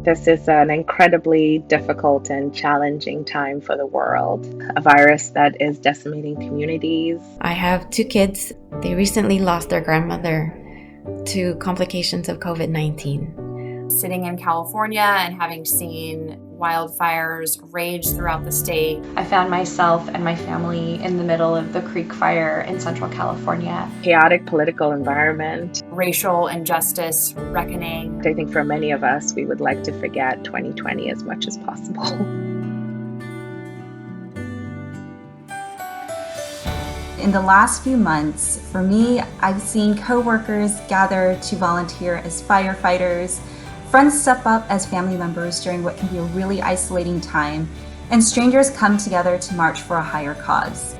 This is an incredibly difficult and challenging time for the world. A virus that is decimating communities. I have 2 kids. They recently lost their grandmother to complications of COVID-19. Sitting in California and having seen wildfires rage throughout the state, I found myself and my family in the middle of the Creek Fire in Central California. Chaotic political environment. Racial injustice reckoning. I think for many of us, we would like to forget 2020 as much as possible. In the last few months, for me, I've seen coworkers gather to volunteer as firefighters, friends step up as family members during what can be a really isolating time, and strangers come together to march for a higher cause.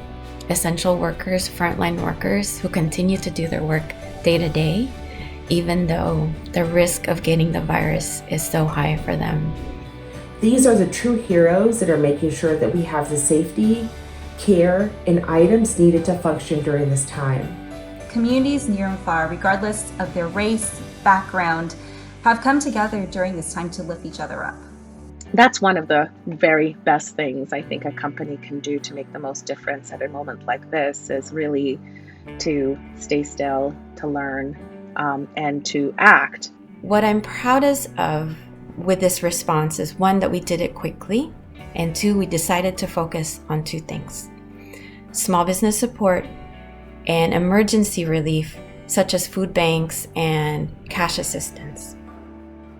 Essential workers, frontline workers who continue to do their work day to day, even though the risk of getting the virus is so high for them. These are the true heroes that are making sure that we have the safety, care, and items needed to function during this time. Communities near and far, regardless of their race, background, have come together during this time to lift each other up. That's one of the very best things I think a company can do to make the most difference at a moment like this, is really to stay still, to learn, and to act. What I'm proudest of with this response is, 1, that we did it quickly, and 2, we decided to focus on 2 things: small business support and emergency relief, such as food banks and cash assistance.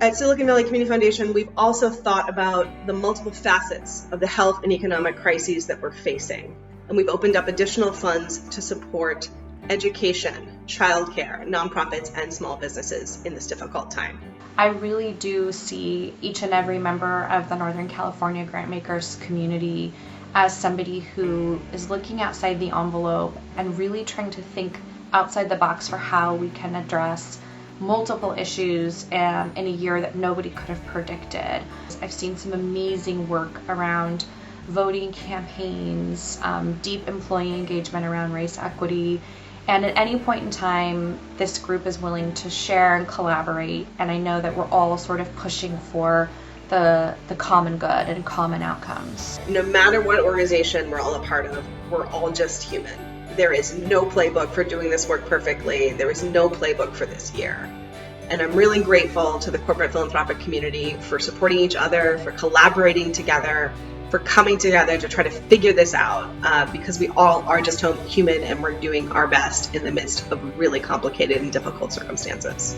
At Silicon Valley Community Foundation, we've also thought about the multiple facets of the health and economic crises that we're facing. And we've opened up additional funds to support education, childcare, nonprofits, and small businesses in this difficult time. I really do see each and every member of the Northern California Grantmakers community as somebody who is looking outside the envelope and really trying to think outside the box for how we can address multiple issues in a year that nobody could have predicted. I've seen some amazing work around voting campaigns, deep employee engagement around race equity, and at any point in time, this group is willing to share and collaborate, and I know that we're all sort of pushing for the common good and common outcomes. No matter what organization we're all a part of, we're all just human. There is no playbook for doing this work perfectly. There is no playbook for this year. And I'm really grateful to the corporate philanthropic community for supporting each other, for collaborating together, for coming together to try to figure this out, because we all are just human and we're doing our best in the midst of really complicated and difficult circumstances.